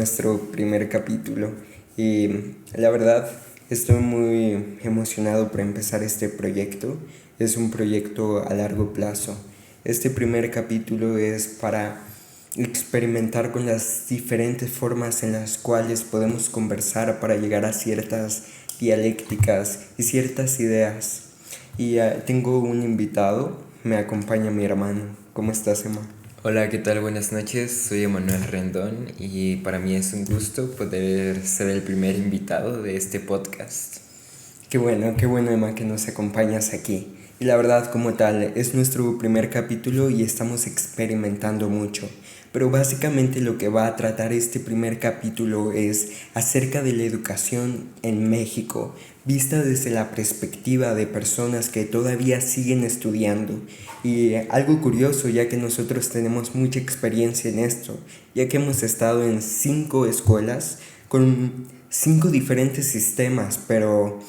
nuestro primer capítulo y la verdad estoy muy emocionado por empezar este proyecto. Es un proyecto a largo plazo. Este primer capítulo es para experimentar con las diferentes formas en las cuales podemos conversar para llegar a ciertas dialécticas y ciertas ideas. Y tengo un invitado, me acompaña mi hermano. ¿Cómo estás, Emma? Hola, ¿qué tal? Buenas noches, soy Emanuel Rendón y para mí es un gusto poder ser el primer invitado de este podcast. Qué bueno, Emma, que nos acompañas aquí. Y la verdad, como tal, es nuestro primer capítulo y estamos experimentando mucho. Pero básicamente lo que va a tratar este primer capítulo es acerca de la educación en México, vista desde la perspectiva de personas que todavía siguen estudiando. Y algo curioso, ya que nosotros tenemos mucha experiencia en esto, ya que hemos estado en 5 escuelas con 5 diferentes sistemas, pero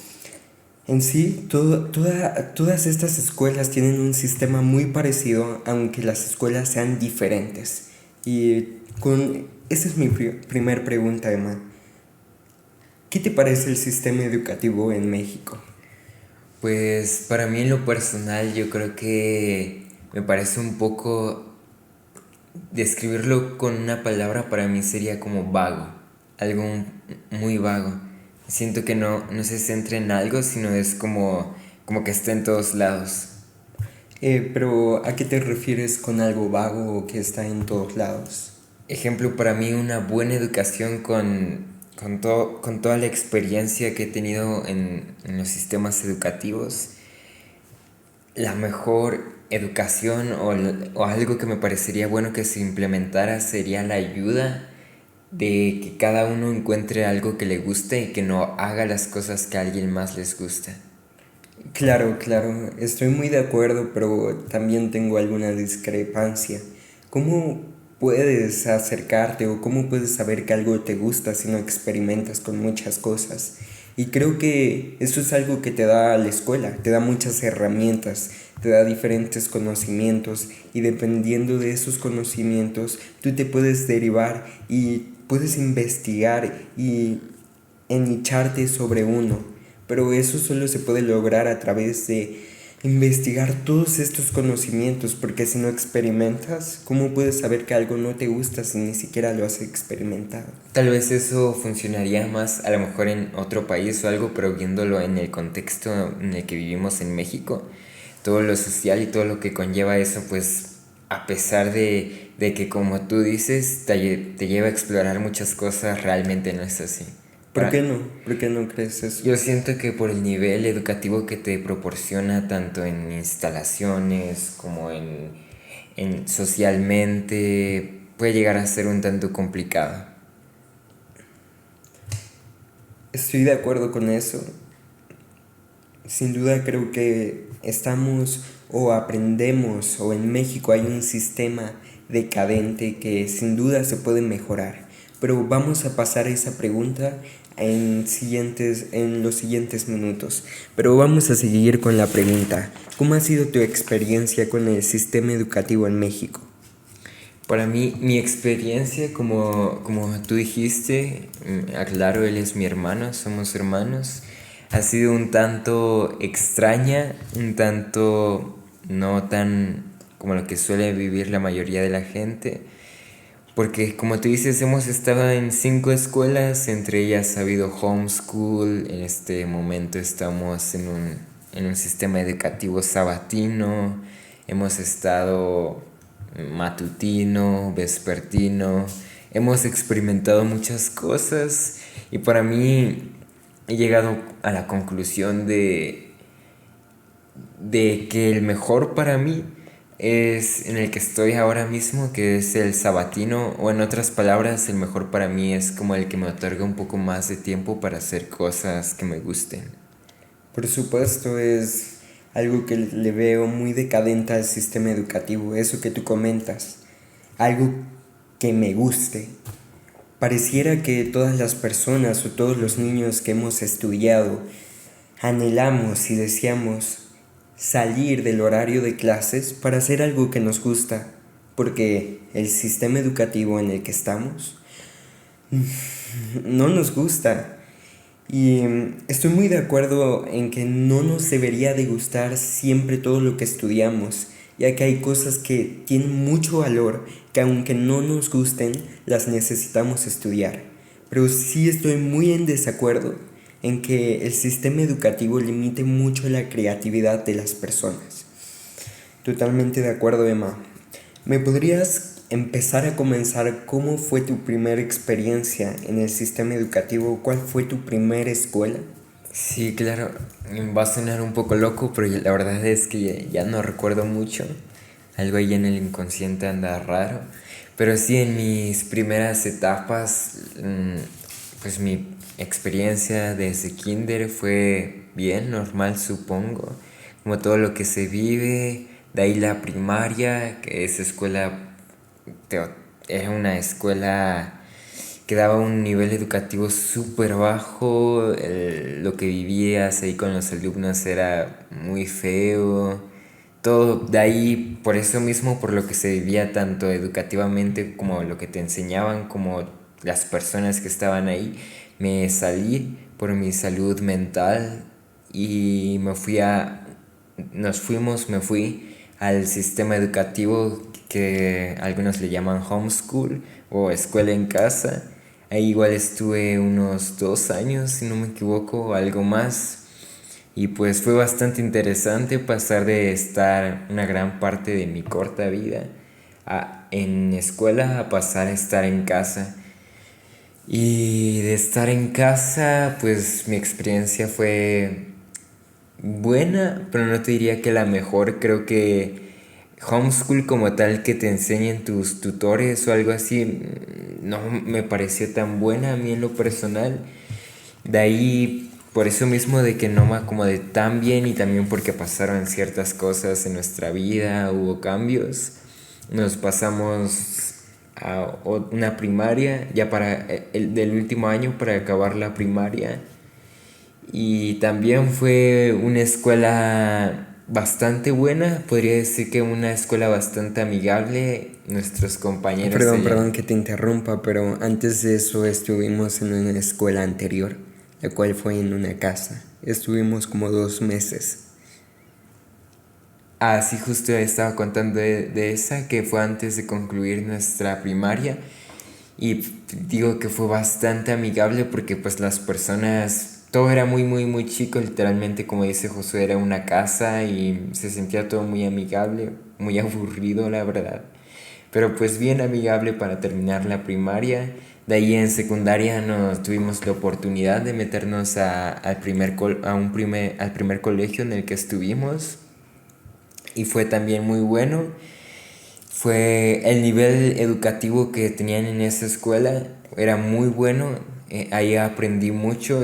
en sí, todas estas escuelas tienen un sistema muy parecido, aunque las escuelas sean diferentes. Esa es mi primer pregunta, Emma. ¿Qué te parece el sistema educativo en México? Pues para mí en lo personal yo creo que me parece un poco, describirlo con una palabra para mí sería como vago, algo muy vago. Siento que no se centra en algo, sino es como que está en todos lados. Pero ¿a qué te refieres con algo vago o que está en todos lados? Ejemplo, para mí una buena educación con toda la experiencia que he tenido en los sistemas educativos, la mejor educación o algo que me parecería bueno que se implementara sería la ayuda de que cada uno encuentre algo que le guste y que no haga las cosas que a alguien más les gusta. Claro, estoy muy de acuerdo, pero también tengo alguna discrepancia. ¿Cómo puedes acercarte o cómo puedes saber que algo te gusta si no experimentas con muchas cosas? Y creo que eso es algo que te da la escuela, te da muchas herramientas, te da diferentes conocimientos y dependiendo de esos conocimientos tú te puedes derivar y puedes investigar y enicharte sobre uno, pero eso solo se puede lograr a través de investigar todos estos conocimientos, porque si no experimentas, ¿cómo puedes saber que algo no te gusta si ni siquiera lo has experimentado? Tal vez eso funcionaría más a lo mejor en otro país o algo, pero viéndolo en el contexto en el que vivimos en México, todo lo social y todo lo que conlleva eso, pues a pesar de que como tú dices, te lleva a explorar muchas cosas, realmente no es así. ¿Por qué Para, no? ¿Por qué no crees eso? yo siento que por el nivel educativo que te proporciona, tanto en instalaciones como en socialmente, puede llegar a ser un tanto complicado. Estoy de acuerdo con eso. Sin duda creo que estamos o aprendemos o en México hay un sistema decadente que sin duda se puede mejorar. Pero vamos a pasar esa pregunta en los siguientes minutos. Pero vamos a seguir con la pregunta. ¿Cómo ha sido tu experiencia con el sistema educativo en México? Para mí, mi experiencia, como tú dijiste, aclaro, él es mi hermano, somos hermanos, ha sido un tanto extraña, un tanto no tan como lo que suele vivir la mayoría de la gente, porque como tú dices, hemos estado en 5 escuelas, entre ellas ha habido homeschool, en este momento estamos en un sistema educativo sabatino, hemos estado matutino, vespertino, hemos experimentado muchas cosas y para mí he llegado a la conclusión de que el mejor para mí es en el que estoy ahora mismo, que es el sabatino, o en otras palabras, el mejor para mí es como el que me otorga un poco más de tiempo para hacer cosas que me gusten. Por supuesto, es algo que le veo muy decadente al sistema educativo, eso que tú comentas, algo que me guste. Pareciera que todas las personas o todos los niños que hemos estudiado anhelamos y deseamos salir del horario de clases para hacer algo que nos gusta, porque el sistema educativo en el que estamos no nos gusta. Y estoy muy de acuerdo en que no nos debería de gustar siempre todo lo que estudiamos, ya que hay cosas que tienen mucho valor, que aunque no nos gusten, las necesitamos estudiar. Pero sí estoy muy en desacuerdo en que el sistema educativo limite mucho la creatividad de las personas. Totalmente de acuerdo, Emma. ¿Me podrías empezar a comenzar cómo fue tu primera experiencia en el sistema educativo? ¿Cuál fue tu primera escuela? Sí, claro, va a sonar un poco loco, pero la verdad es que ya no recuerdo mucho. Algo ahí en el inconsciente anda raro. Pero sí, en mis primeras etapas, pues mi experiencia desde kinder fue bien, normal supongo. Como todo lo que se vive, de ahí la primaria, que esa escuela era una escuela que daba un nivel educativo súper bajo, lo que vivías ahí con los alumnos era muy feo, todo de ahí, por eso mismo, por lo que se vivía tanto educativamente como lo que te enseñaban, como las personas que estaban ahí, me salí por mi salud mental y me fui al sistema educativo que algunos le llaman homeschool o escuela en casa. Ahí igual estuve unos 2 años, si no me equivoco, o algo más. Y pues fue bastante interesante pasar de estar una gran parte de mi corta vida en escuela a pasar a estar en casa. Y de estar en casa, pues mi experiencia fue buena, pero no te diría que la mejor. Creo que homeschool como tal, que te enseñen tus tutores o algo así, no me pareció tan buena a mí en lo personal. De ahí, por eso mismo de que no me acomodé tan bien y también porque pasaron ciertas cosas en nuestra vida, hubo cambios, nos pasamos a una primaria, ya para el del último año para acabar la primaria. Y también fue una escuela bastante buena, podría decir que una escuela bastante amigable. Nuestros compañeros Perdón allá. que te interrumpa, pero antes de eso estuvimos en una escuela anterior, la cual fue en una casa. Estuvimos como 2 meses. Ah, sí, justo estaba contando de esa, que fue antes de concluir nuestra primaria. Y digo que fue bastante amigable porque pues las personas, todo era muy, muy, muy chico, literalmente como dice Josué, era una casa y se sentía todo muy amigable, muy aburrido la verdad. Pero pues bien amigable para terminar la primaria. De ahí en secundaria nos tuvimos la oportunidad de meternos al primer colegio en el que estuvimos y fue también muy bueno. Fue el nivel educativo que tenían en esa escuela era muy bueno. Ahí aprendí mucho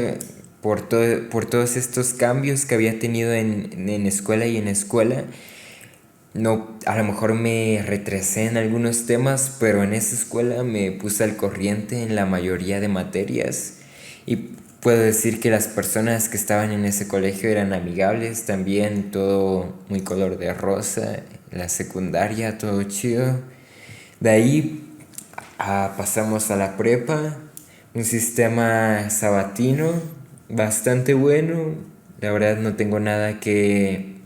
por todos estos cambios que había tenido en escuela y en escuela. No, a lo mejor me retrasé en algunos temas, pero en esa escuela me puse al corriente en la mayoría de materias. Y puedo decir que las personas que estaban en ese colegio eran amigables también, todo muy color de rosa, la secundaria, todo chido. De ahí pasamos a la prepa, un sistema sabatino bastante bueno. La verdad no tengo nada De que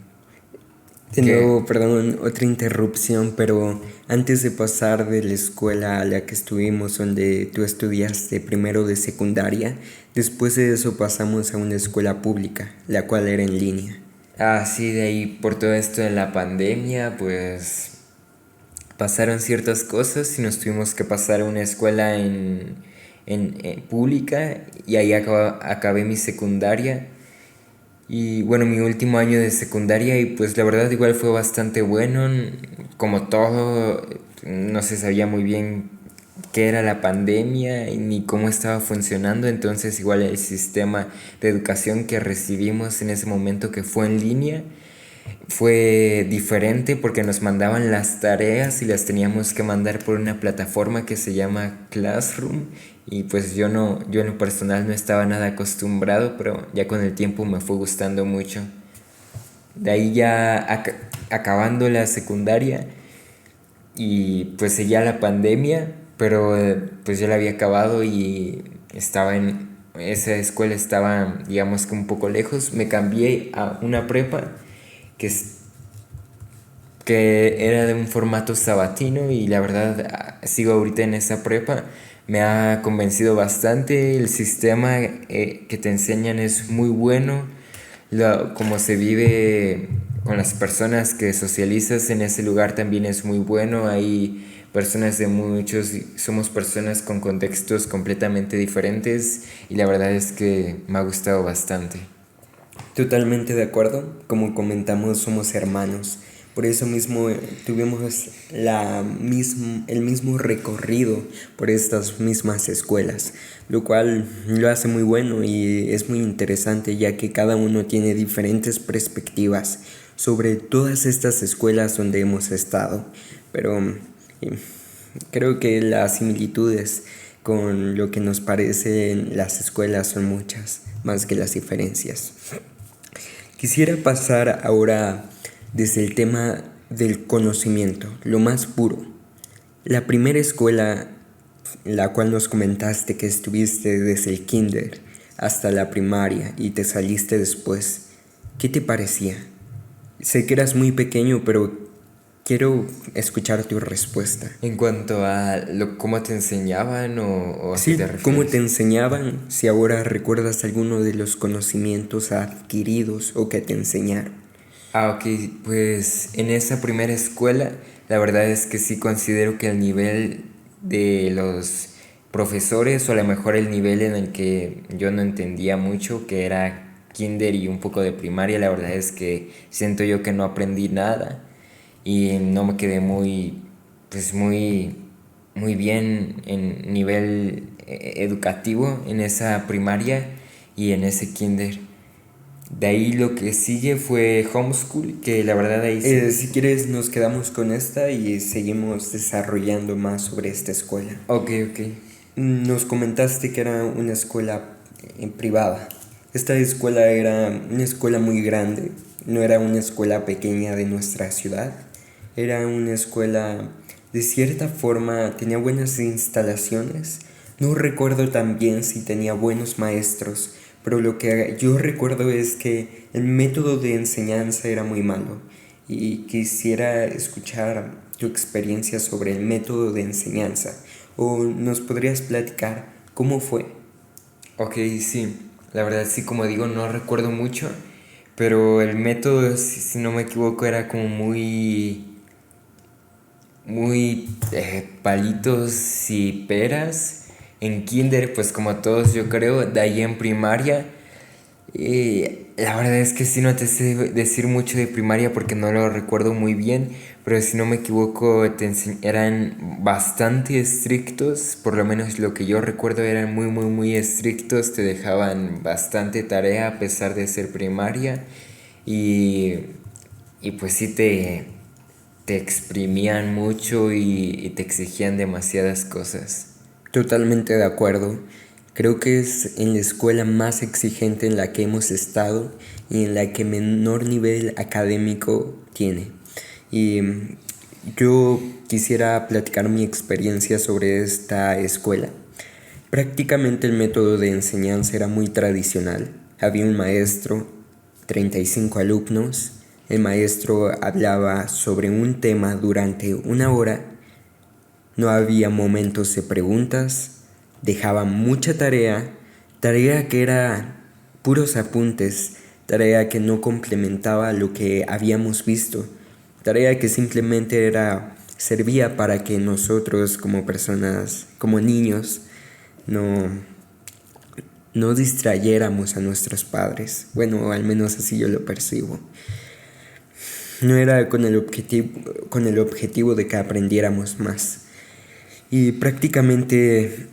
nuevo, perdón, otra interrupción, pero antes de pasar de la escuela a la que estuvimos, donde tú estudiaste primero de secundaria, después de eso pasamos a una escuela pública, la cual era en línea. sí, de ahí por todo esto de la pandemia, pues pasaron ciertas cosas y nos tuvimos que pasar a una escuela en pública y ahí acabé mi secundaria y bueno, mi último año de secundaria y pues la verdad igual fue bastante bueno, como todo, no se sabía muy bien qué era la pandemia y ni cómo estaba funcionando, entonces igual el sistema de educación que recibimos en ese momento que fue en línea fue diferente porque nos mandaban las tareas y las teníamos que mandar por una plataforma que se llama Classroom y pues yo en lo personal no estaba nada acostumbrado, pero ya con el tiempo me fue gustando mucho. De ahí ya acabando la secundaria y pues seguía la pandemia pero pues yo la había acabado y estaba en esa escuela, estaba digamos que un poco lejos. Me cambié a una prepa que, que era de un formato sabatino y la verdad sigo ahorita en esa prepa. Me ha convencido bastante, el sistema que te enseñan es muy bueno, como se vive con las personas que socializas en ese lugar también es muy bueno. Hay personas de muchos, somos personas con contextos completamente diferentes y la verdad es que me ha gustado bastante. Totalmente de acuerdo, como comentamos somos hermanos, por eso mismo tuvimos el mismo recorrido por estas mismas escuelas, lo cual lo hace muy bueno y es muy interesante ya que cada uno tiene diferentes perspectivas sobre todas estas escuelas donde hemos estado, pero creo que las similitudes con lo que nos parecen las escuelas son muchas, más que las diferencias. Quisiera pasar ahora desde el tema del conocimiento, lo más puro. La primera escuela, la cual nos comentaste que estuviste desde el kinder hasta la primaria y te saliste después, ¿qué te parecía? Sé que eras muy pequeño, pero quiero escuchar tu respuesta. En cuanto a cómo te enseñaban o a qué Sí, te ¿cómo te refieres. enseñaban? Si ahora recuerdas alguno de los conocimientos adquiridos o que te enseñaron. Ok, pues en esa primera escuela, la verdad es que sí considero que el nivel de los profesores, o a lo mejor el nivel en el que yo no entendía mucho, que era kinder y un poco de primaria, la verdad es que siento yo que no aprendí nada y no me quedé pues muy bien en nivel educativo en esa primaria y en ese kinder. De ahí lo que sigue fue homeschool, que la verdad ahí sí. Si quieres nos quedamos con esta y seguimos desarrollando más sobre esta escuela. Ok, ok. Nos comentaste que era una escuela privada. Esta escuela era una escuela muy grande, no era una escuela pequeña de nuestra ciudad. Era una escuela, de cierta forma, tenía buenas instalaciones. No recuerdo tan bien si tenía buenos maestros, pero lo que yo recuerdo es que el método de enseñanza era muy malo y quisiera escuchar tu experiencia sobre el método de enseñanza o nos podrías platicar cómo fue. Ok, sí. La verdad sí, como digo, no recuerdo mucho, pero el método, si no me equivoco, era como muy palitos y peras. En kinder, pues como todos yo creo, de ahí en primaria. La verdad es que sí no te sé decir mucho de primaria porque no lo recuerdo muy bien, pero si no me equivoco eran bastante estrictos, por lo menos lo que yo recuerdo eran muy estrictos, te dejaban bastante tarea a pesar de ser primaria y, y pues sí te exprimían mucho y te exigían demasiadas cosas. Totalmente de acuerdo. Creo que es en la escuela más exigente en la que hemos estado y en la que menor nivel académico tiene. Y yo quisiera platicar mi experiencia sobre esta escuela. Prácticamente el método de enseñanza era muy tradicional. Había un maestro, 35 alumnos. El maestro hablaba sobre un tema durante una hora. No había momentos de preguntas, dejaba mucha tarea que era puros apuntes, tarea que no complementaba lo que habíamos visto, tarea que simplemente servía para que nosotros como personas, como niños, no, no distrayéramos a nuestros padres. Bueno, al menos así yo lo percibo. No era con el objetivo de que aprendiéramos más. Y prácticamente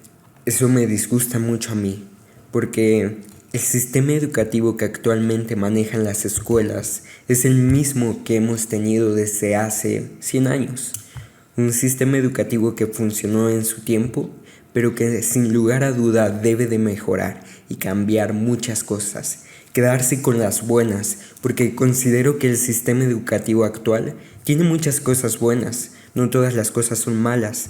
eso me disgusta mucho a mí, porque el sistema educativo que actualmente manejan las escuelas es el mismo que hemos tenido desde hace 100 años. Un sistema educativo que funcionó en su tiempo, pero que sin lugar a duda debe de mejorar y cambiar muchas cosas. Quedarse con las buenas, porque considero que el sistema educativo actual tiene muchas cosas buenas, no todas las cosas son malas.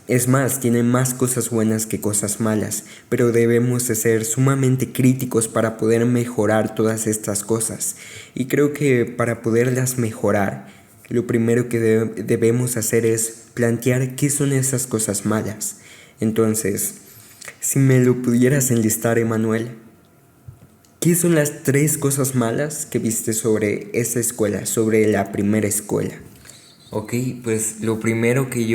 Es más, tiene más cosas buenas que cosas malas, pero debemos de ser sumamente críticos para poder mejorar todas estas cosas. Y creo que para poderlas mejorar, lo primero que debemos hacer es plantear qué son esas cosas malas. Entonces, si me lo pudieras enlistar, Emanuel, ¿qué son las 3 cosas malas que viste sobre esa escuela, sobre la primera escuela? Ok, pues lo primero que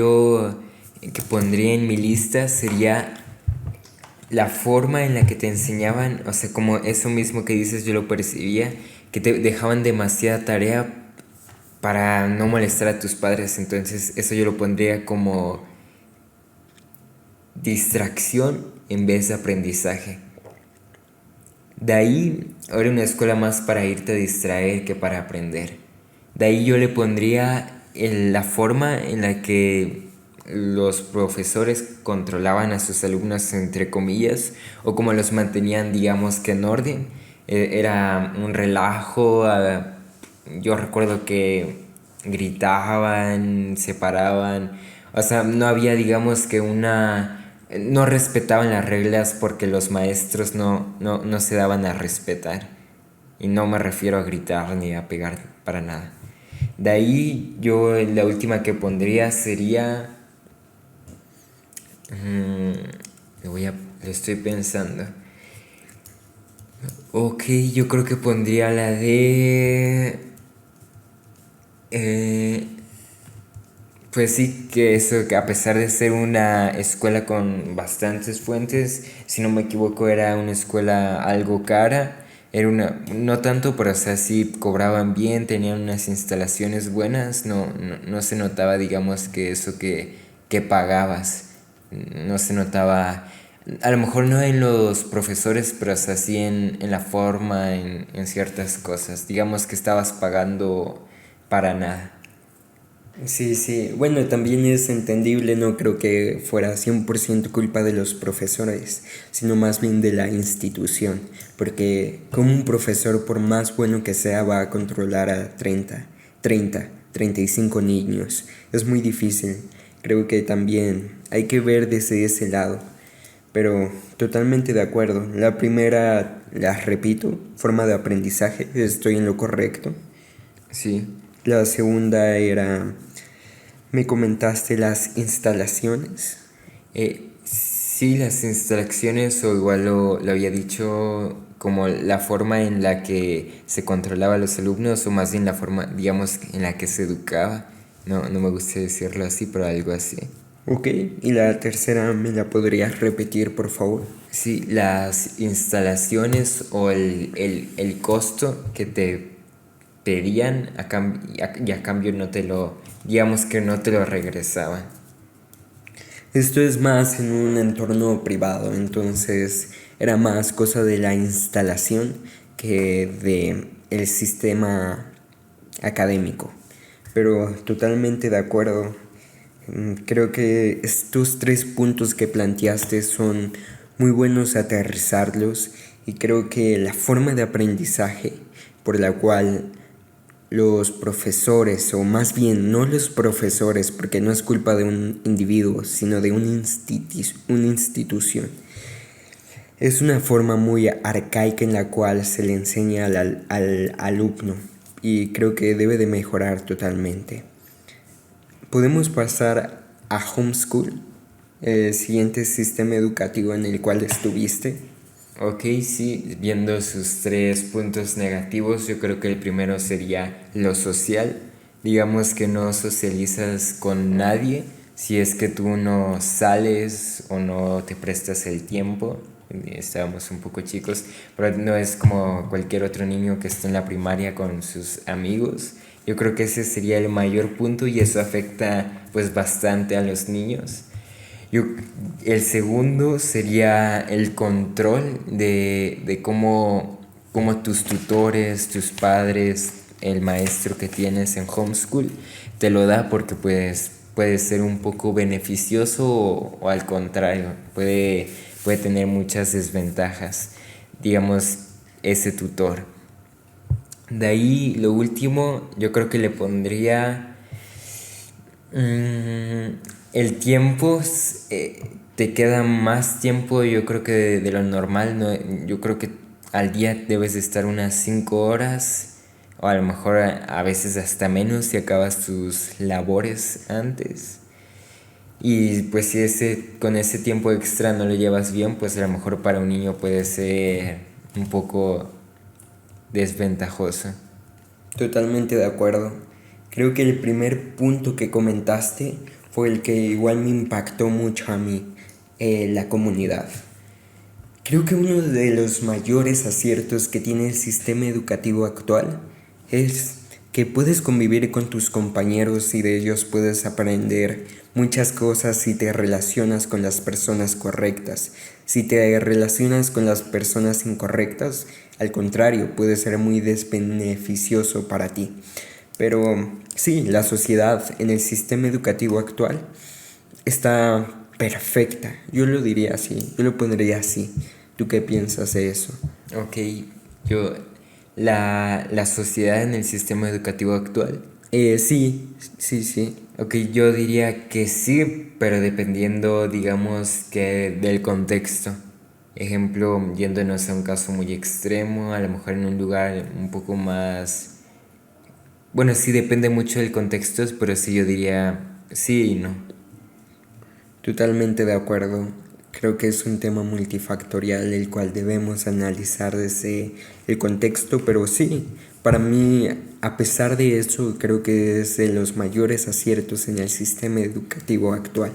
pondría en mi lista sería la forma en la que te enseñaban, o sea, como eso mismo que dices, yo lo percibía, que te dejaban demasiada tarea para no molestar a tus padres, entonces eso yo lo pondría como distracción en vez de aprendizaje. De ahí, ahora una escuela más para irte a distraer que para aprender. De ahí yo le pondría la forma en la que los profesores controlaban a sus alumnos, entre comillas, o como los mantenían, digamos que en orden. Era un relajo. Yo recuerdo que gritaban, se paraban. O sea, no había, digamos que no respetaban las reglas porque los maestros no se daban a respetar. Y no me refiero a gritar ni a pegar para nada. De ahí yo la última que pondría sería... lo estoy pensando. Ok, yo creo que pondría la de... pues sí, que eso, que a pesar de ser una escuela con bastantes fuentes, si no me equivoco era una escuela algo cara. Era no tanto, pero o sea, sí cobraban bien, tenían unas instalaciones buenas, no se notaba, digamos, que eso que pagabas, no se notaba, a lo mejor no en los profesores, pero o sea, sí en la forma, en ciertas cosas, digamos que estabas pagando para nada. Sí, sí. Bueno, también es entendible, no creo que fuera 100% culpa de los profesores, sino más bien de la institución, porque como un profesor, por más bueno que sea, va a controlar a 35 niños. Es muy difícil. Creo que también hay que ver desde ese lado. Pero totalmente de acuerdo. La primera, la repito, forma de aprendizaje, estoy en lo correcto. Sí. La segunda era, me comentaste las instalaciones. Sí, las instalaciones, o igual lo había dicho, como la forma en la que se controlaba a los alumnos, o más bien la forma, digamos, en la que se educaba. No me gusta decirlo así, pero algo así. Ok, y la tercera, ¿me la podrías repetir, por favor? Sí, las instalaciones o el costo que te pedían y a cambio no te lo, digamos que no te lo regresaban. Esto es más en un entorno privado, entonces era más cosa de la instalación que de el sistema académico. Pero totalmente de acuerdo. Creo que estos 3 puntos que planteaste son muy buenos aterrizarlos y creo que la forma de aprendizaje por la cual los profesores, o más bien no los profesores, porque no es culpa de un individuo, sino de una institución. Es una forma muy arcaica en la cual se le enseña al alumno y creo que debe de mejorar totalmente. Podemos pasar a homeschool, el siguiente sistema educativo en el cual estuviste. Ok, sí, viendo sus 3 puntos negativos, yo creo que el primero sería lo social. Digamos que no socializas con nadie si es que tú no sales o no te prestas el tiempo. Estábamos un poco chicos, pero no es como cualquier otro niño que está en la primaria con sus amigos. Yo creo que ese sería el mayor punto y eso afecta pues bastante a los niños. Yo, el segundo sería el control de cómo tus tutores, tus padres, el maestro que tienes en homeschool te lo da porque puede ser un poco beneficioso o al contrario, puede tener muchas desventajas, digamos, ese tutor. De ahí lo último, yo creo que le pondría El tiempo, te queda más tiempo, yo creo que de lo normal, ¿no? Yo creo que al día debes de estar unas 5 horas, o a lo mejor a veces hasta menos si acabas tus labores antes. Y pues si con ese tiempo extra no lo llevas bien, pues a lo mejor para un niño puede ser un poco desventajoso. Totalmente de acuerdo. Creo que el primer punto que comentaste fue el que igual me impactó mucho a mí, la comunidad. Creo que uno de los mayores aciertos que tiene el sistema educativo actual es que puedes convivir con tus compañeros y de ellos puedes aprender muchas cosas si te relacionas con las personas correctas. Si te relacionas con las personas incorrectas, al contrario, puede ser muy desbeneficioso para ti. Pero sí, la sociedad en el sistema educativo actual está perfecta. Yo lo diría así, yo lo pondría así. ¿Tú qué piensas de eso? Ok, yo, la sociedad en el sistema educativo actual. Sí, sí, sí. Ok, yo diría que sí, pero dependiendo, digamos, que del contexto. Ejemplo, yéndonos a un caso muy extremo, a lo mejor en un lugar un poco más... Bueno, sí depende mucho del contexto, pero sí yo diría sí y no. Totalmente de acuerdo. Creo que es un tema multifactorial el cual debemos analizar desde el contexto, pero sí, para mí, a pesar de eso, creo que es de los mayores aciertos en el sistema educativo actual.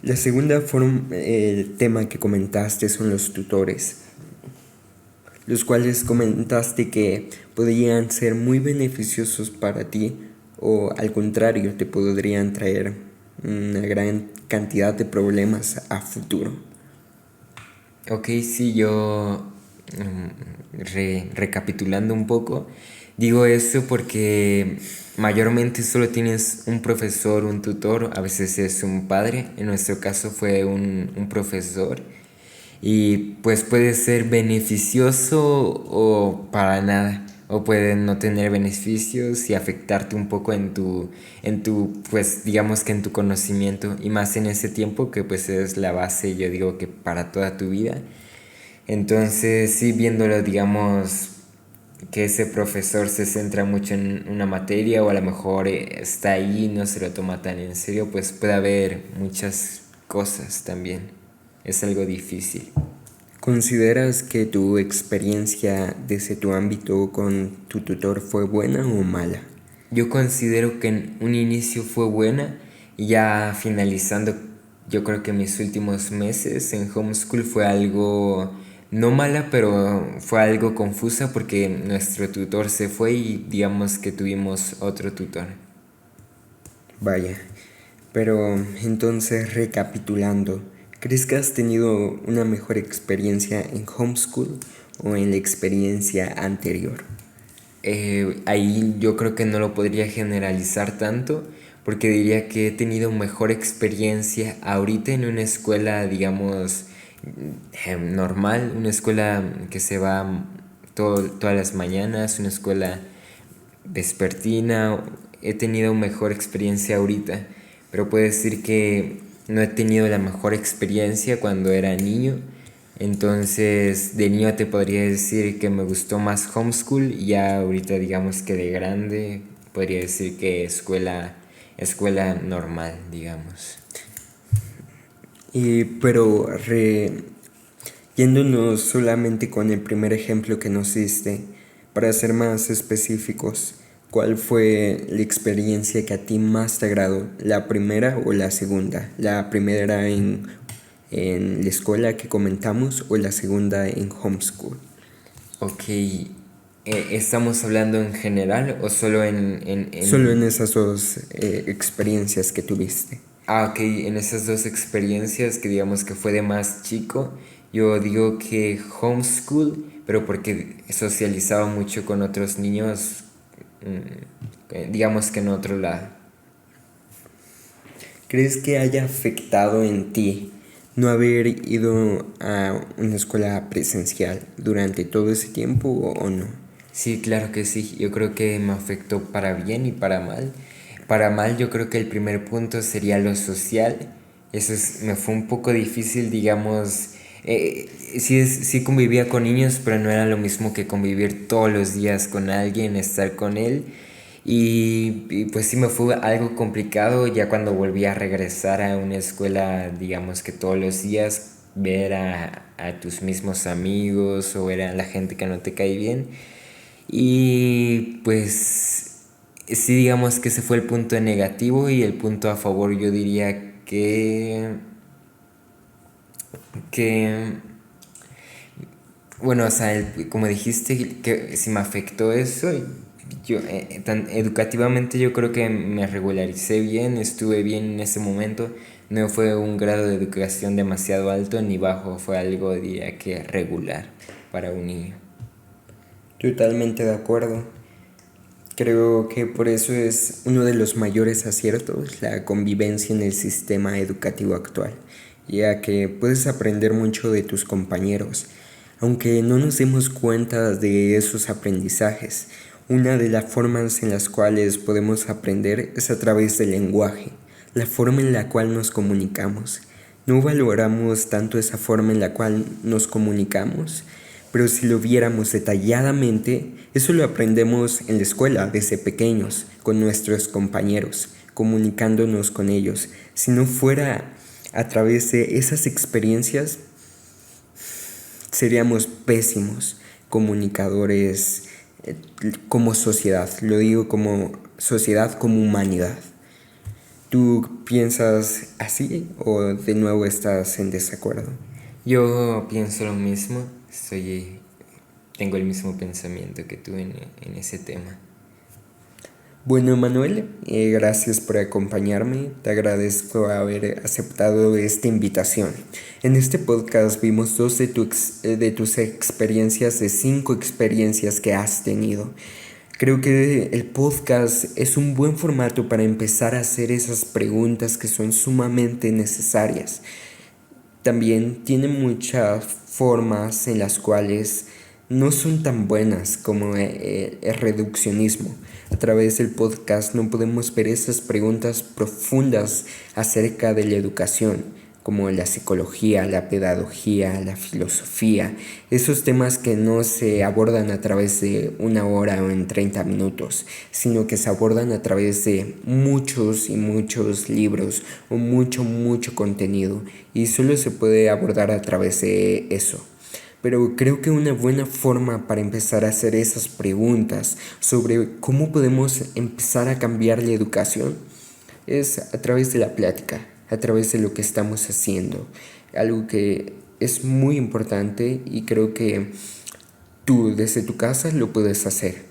La segunda forma, el tema que comentaste son los tutores, los cuales comentaste que podrían ser muy beneficiosos para ti o al contrario te podrían traer una gran cantidad de problemas a futuro. Ok, sí, yo recapitulando un poco, digo eso porque mayormente solo tienes un profesor, un tutor, a veces es un padre, en nuestro caso fue un profesor, y pues puede ser beneficioso o para nada, o puede no tener beneficios y afectarte un poco pues digamos que en tu conocimiento, y más en ese tiempo que pues es la base, yo digo que para toda tu vida. Entonces, sí, viéndolo, digamos, que ese profesor se centra mucho en una materia o a lo mejor está ahí y no se lo toma tan en serio, pues puede haber muchas cosas también. Es algo difícil. ¿Consideras que tu experiencia desde tu ámbito con tu tutor fue buena o mala? Yo considero que en un inicio fue buena y ya finalizando, yo creo que mis últimos meses en homeschool fue algo no mala, pero fue algo confusa porque nuestro tutor se fue y digamos que tuvimos otro tutor. Vaya, pero entonces recapitulando, ¿crees que has tenido una mejor experiencia en homeschool o en la experiencia anterior? Ahí yo creo que no lo podría generalizar tanto porque diría que he tenido mejor experiencia ahorita en una escuela, digamos, normal, una escuela que se va todas las mañanas, una escuela vespertina. He tenido mejor experiencia ahorita, pero puedo decir que no he tenido la mejor experiencia cuando era niño. Entonces, de niño te podría decir que me gustó más homeschool y ya ahorita digamos que de grande podría decir que escuela normal, digamos. Yéndonos solamente con el primer ejemplo que nos diste, para ser más específicos, ¿cuál fue la experiencia que a ti más te agradó? ¿La primera o la segunda? ¿La primera en la escuela que comentamos o la segunda en homeschool? Ok, ¿estamos hablando en general o solo Solo en esas dos experiencias que tuviste. Ah, ok, en esas dos experiencias que digamos que fue de más chico, yo digo que homeschool, pero porque socializaba mucho con otros niños, digamos que en otro lado. ¿Crees que haya afectado en ti no haber ido a una escuela presencial durante todo ese tiempo o no? Sí, claro que sí, yo creo que me afectó para bien y para mal. para mal yo creo que el primer punto sería lo social. Me fue un poco difícil, digamos. Sí convivía con niños, pero no era lo mismo que convivir todos los días con alguien, estar con él. Y pues sí me fue algo complicado ya cuando volví a regresar a una escuela, digamos que todos los días, ver a tus mismos amigos o ver a la gente que no te cae bien. Y pues sí, digamos que ese fue el punto negativo, y el punto a favor yo diría que bueno, o sea, como dijiste que si me afectó eso, yo educativamente yo creo que me regularicé bien, estuve bien en ese momento. No fue un grado de educación demasiado alto ni bajo, fue algo diría que regular para un niño. Totalmente de acuerdo. Creo que por eso es uno de los mayores aciertos la convivencia en el sistema educativo actual, ya que puedes aprender mucho de tus compañeros, aunque no nos demos cuenta de esos aprendizajes. Una de las formas en las cuales podemos aprender es a través del lenguaje, la forma en la cual nos comunicamos. No valoramos tanto esa forma en la cual nos comunicamos, pero si lo viéramos detalladamente, eso lo aprendemos en la escuela desde pequeños, con nuestros compañeros, comunicándonos con ellos. Si no fuera a través de esas experiencias, seríamos pésimos comunicadores como sociedad. Lo digo como sociedad, como humanidad. ¿Tú piensas así o de nuevo estás en desacuerdo? Yo pienso lo mismo, tengo el mismo pensamiento que tú en ese tema. Bueno, Manuel, gracias por acompañarme. Te agradezco haber aceptado esta invitación. En este podcast vimos dos de tus experiencias, de 5 experiencias que has tenido. Creo que el podcast es un buen formato para empezar a hacer esas preguntas que son sumamente necesarias. También tiene muchas formas en las cuales no son tan buenas como el reduccionismo. A través del podcast no podemos ver esas preguntas profundas acerca de la educación, como la psicología, la pedagogía, la filosofía, esos temas que no se abordan a través de 1 hora o en 30 minutos, sino que se abordan a través de muchos y muchos libros o mucho contenido, y solo se puede abordar a través de eso. Pero creo que una buena forma para empezar a hacer esas preguntas sobre cómo podemos empezar a cambiar la educación es a través de la plática, a través de lo que estamos haciendo. Algo que es muy importante y creo que tú desde tu casa lo puedes hacer.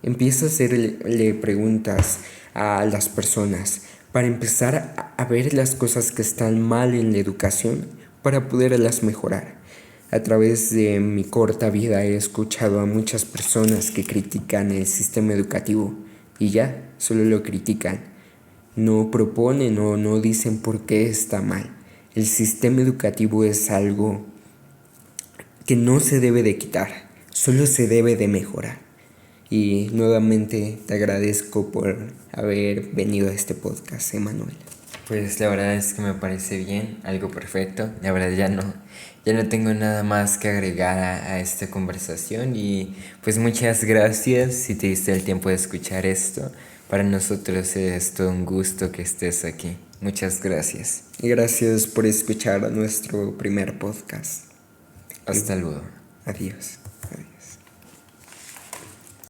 Empieza a hacerle preguntas a las personas para empezar a ver las cosas que están mal en la educación para poderlas mejorar. A través de mi corta vida he escuchado a muchas personas que critican el sistema educativo y ya, solo lo critican. No proponen o no dicen por qué está mal. El sistema educativo es algo que no se debe de quitar, solo se debe de mejorar. Y nuevamente te agradezco por haber venido a este podcast, Emanuel. Pues la verdad es que me parece bien, algo perfecto. La verdad ya no tengo nada más que agregar a esta conversación, y pues muchas gracias si te diste el tiempo de escuchar esto. Para nosotros es todo un gusto que estés aquí. Muchas gracias. Y gracias por escuchar nuestro primer podcast. Hasta luego. Adiós.